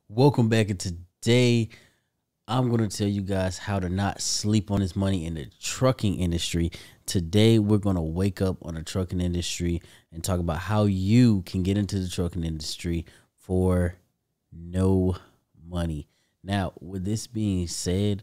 Welcome back. And today I'm going to tell you guys how to not sleep on this money in the trucking industry. Today we're going to wake up on the trucking industry and talk about how you can get into the trucking industry for no money. Now, with this being said,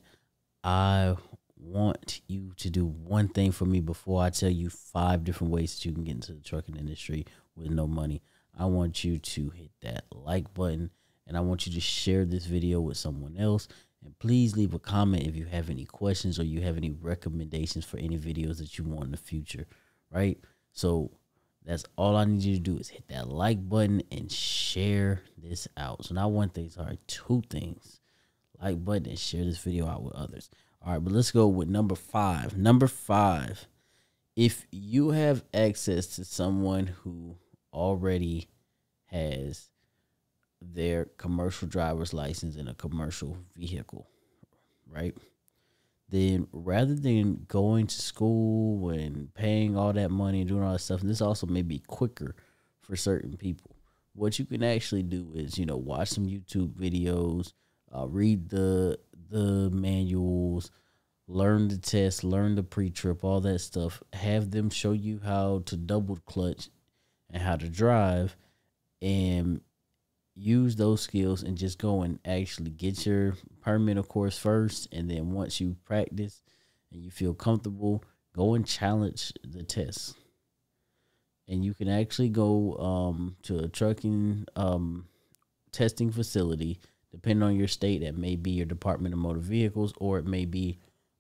I want you to do one thing for me before I tell you 5 different ways that you can get into the trucking industry with no money. I want you to hit that like button, and I want you to share this video with someone else. And please leave a comment if you have any questions or you have any recommendations for any videos that you want in the future, right? So that's all I need you to do is hit that like button and share this out. So now one thing, sorry, 2 things. Like button and share this video out with others. All right, but let's go with number 5. Number 5, if you have access to someone who already has their commercial driver's license in a commercial vehicle, right? Then rather than going to school and paying all that money and doing all that stuff, and this also may be quicker for certain people, what you can actually do is, watch some YouTube videos, read the manuals, learn the test, learn the pre-trip, all that stuff. Have them show you how to double clutch and how to drive, and use those skills and just go and actually get your permit, of course, first. And then once you practice and you feel comfortable, go and challenge the test. And you can actually go to a trucking testing facility, depending on your state. That may be your Department of Motor Vehicles, or it may be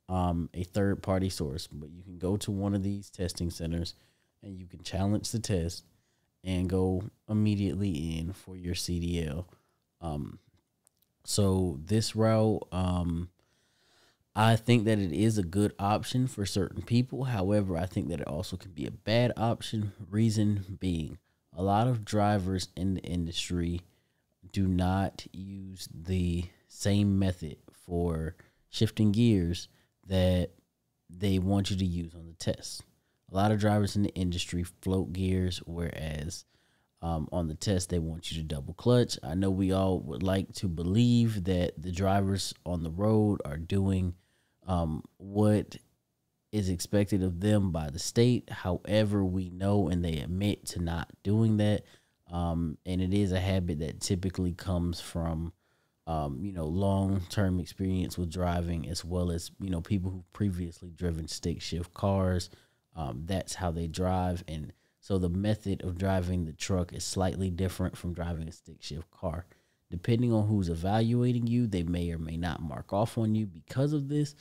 a third-party source. But you can go to one of these testing centers and you can challenge the test and go immediately in for your CDL. So this route, I think that it is a good option for certain people. However, I think that it also can be a bad option. Reason being, a lot of drivers in the industry do not use the same method for shifting gears that they want you to use on the test. A lot of drivers in the industry float gears, whereas on the test, they want you to double clutch. I know we all would like to believe that the drivers on the road are doing what is expected of them by the state. However, we know and they admit to not doing that. And it is a habit that typically comes from, long-term experience with driving, as well as, people who've previously driven stick shift cars. That's how they drive. And so the method of driving the truck is slightly different from driving a stick shift car. Depending on who's evaluating you, they may or may not mark off on you because of this.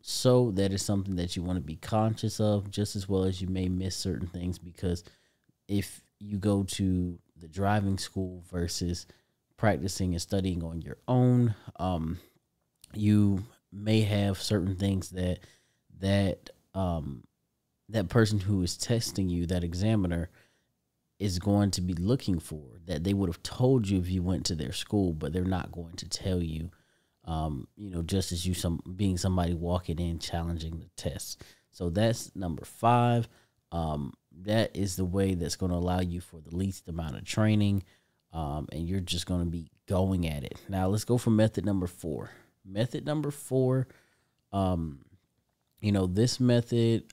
So that is something that you want to be conscious of, just as well as you may miss certain things, because if you go to the driving school versus practicing and studying on your own, you may have certain things that person who is testing you, that examiner, is going to be looking for, that they would have told you if you went to their school, but they're not going to tell you, just as you being somebody walking in challenging the test. So that's number 5. That is the way that's going to allow you for the least amount of training, and you're just going to be going at it. Now let's go for method number 4. Method number 4, this method,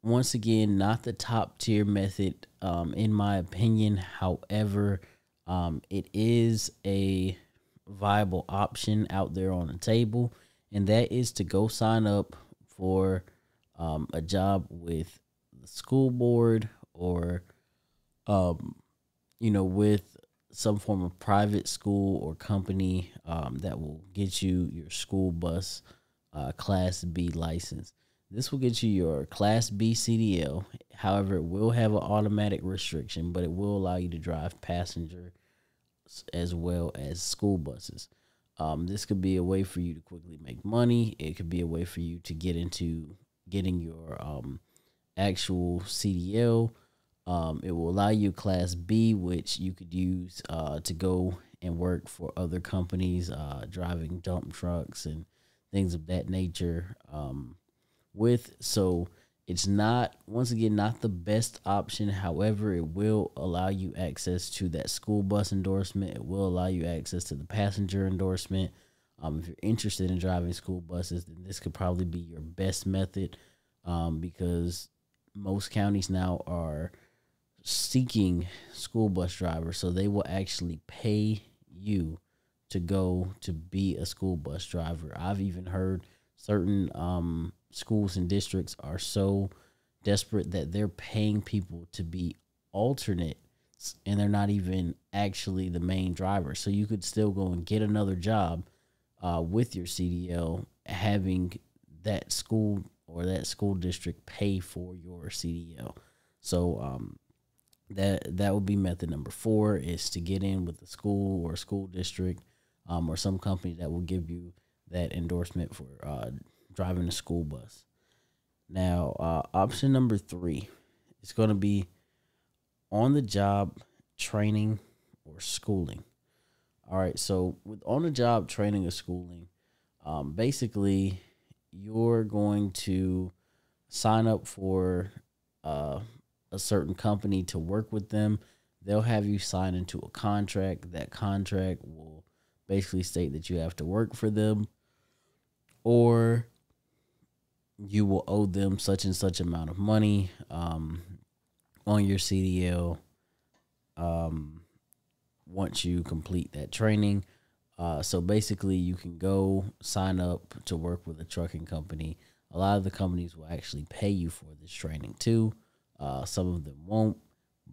once again, not the top tier method, in my opinion. However, it is a viable option out there on the table, and that is to go sign up for a job with the school board, or, with some form of private school or company that will get you your school bus Class B license. This will get you your Class B CDL. However, it will have an automatic restriction, but it will allow you to drive passenger as well as school buses. This could be a way for you to quickly make money. It could be a way for you to get into getting your actual CDL. It will allow you Class B, which you could use to go and work for other companies, driving dump trucks and things of that nature. So It's not, once again, not the best option. However, it will allow you access to that school bus endorsement. It will allow you access to the passenger endorsement. If you're interested in driving school buses, then this could probably be your best method, because most counties now are seeking school bus drivers, so they will actually pay you to go to be a school bus driver. I've even heard certain schools and districts are so desperate that they're paying people to be alternates, and they're not even actually the main driver. So you could still go and get another job with your CDL, having that school or that school district pay for your CDL. So that would be method number 4, is to get in with the school or school district, or some company that will give you that endorsement for driving a school bus. Now, option number 3 is going to be on the job training or schooling. All right, so with on the job training or schooling, basically you're going to sign up for a certain company to work with them. They'll have you sign into a contract. That contract will basically state that you have to work for them, or you will owe them such and such amount of money on your CDL once you complete that training. So basically, you can go sign up to work with a trucking company. A lot of the companies will actually pay you for this training too. Some of them won't,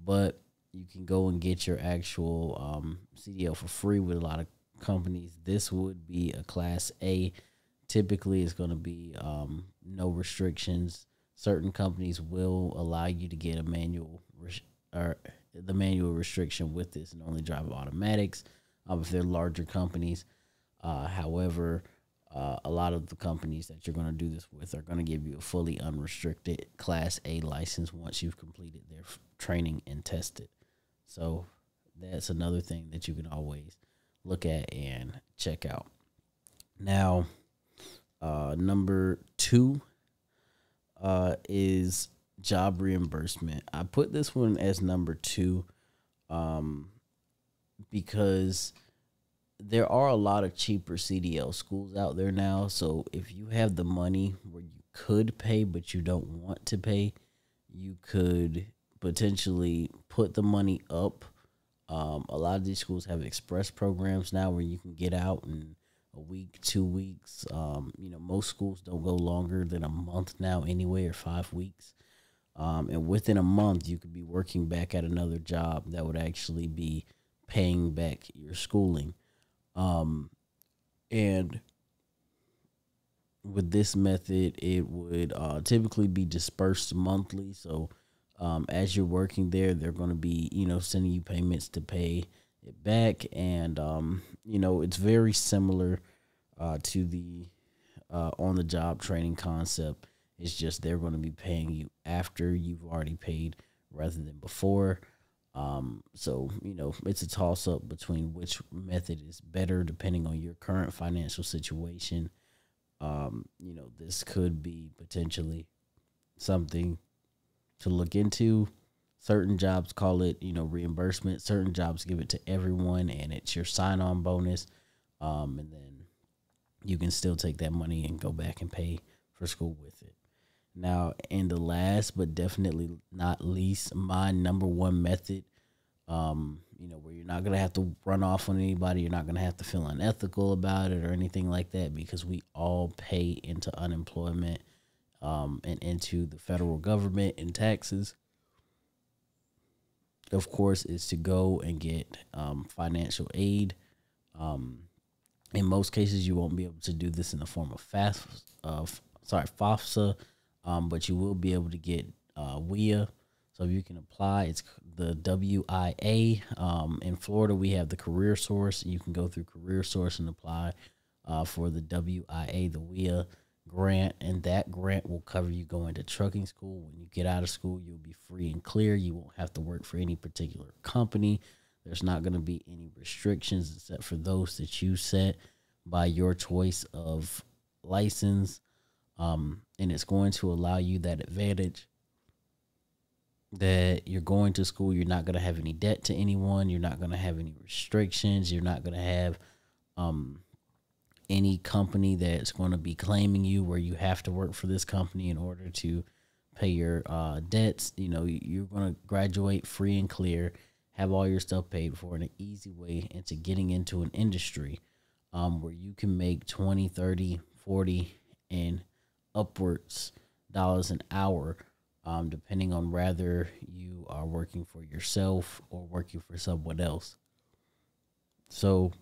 but you can go and get your actual CDL for free with a lot of companies. This would be a Class A. Typically, it's going to be no restrictions. Certain companies will allow you to get a manual or the manual restriction with this and only drive automatics if they're larger companies. However, a lot of the companies that you're going to do this with are going to give you a fully unrestricted Class A license once you've completed their training and tested. So that's another thing that you can always look at and check out. Now, number 2 is job reimbursement. I put this one as number 2 because there are a lot of cheaper CDL schools out there now. So if you have the money where you could pay but you don't want to pay, you could potentially put the money up. A lot of these schools have express programs now where you can get out in a week, 2 weeks. Most schools don't go longer than a month now anyway, or 5 weeks. And within a month, you could be working back at another job that would actually be paying back your schooling. And with this method, it would typically be dispersed monthly. So as you're working there, they're going to be, sending you payments to pay it back. And, it's very similar to the on-the-job training concept. It's just they're going to be paying you after you've already paid rather than before. So, it's a toss-up between which method is better depending on your current financial situation. This could be potentially something to look into. Certain jobs call it, reimbursement. Certain jobs give it to everyone, and it's your sign-on bonus. And then you can still take that money and go back and pay for school with it. Now, and the last but definitely not least, my number 1 method, where you're not going to have to run off on anybody. You're not going to have to feel unethical about it or anything like that, because we all pay into unemployment and into the federal government and taxes. Of course, is to go and get financial aid. In most cases, you won't be able to do this in the form of FAFSA, but you will be able to get WIA. So you can apply. It's the WIA. In Florida, we have the Career Source. You can go through Career Source and apply for the WIA, the WIA grant, and that grant will cover you going to trucking school. When you get out of school, you'll be free and clear. You won't have to work for any particular company. There's not going to be any restrictions except for those that you set by your choice of license. And it's going to allow you that advantage that you're going to school. You're not going to have any debt to anyone. You're not going to have any restrictions. You're not going to have any company that's going to be claiming you where you have to work for this company in order to pay your debts. You know, you're going to graduate free and clear, have all your stuff paid for, in an easy way into getting into an industry where you can make 20, 30, 40, and upwards dollars an hour, depending on whether you are working for yourself or working for someone else. So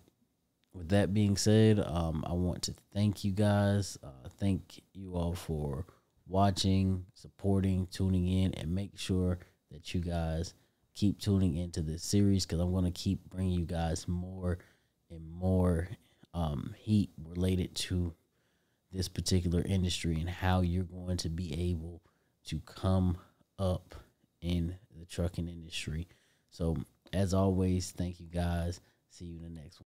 with that being said, I want to thank you guys. Thank you all for watching, supporting, tuning in, and make sure that you guys keep tuning into this series, because I'm going to keep bringing you guys more and more heat related to this particular industry and how you're going to be able to come up in the trucking industry. So as always, thank you guys. See you in the next one.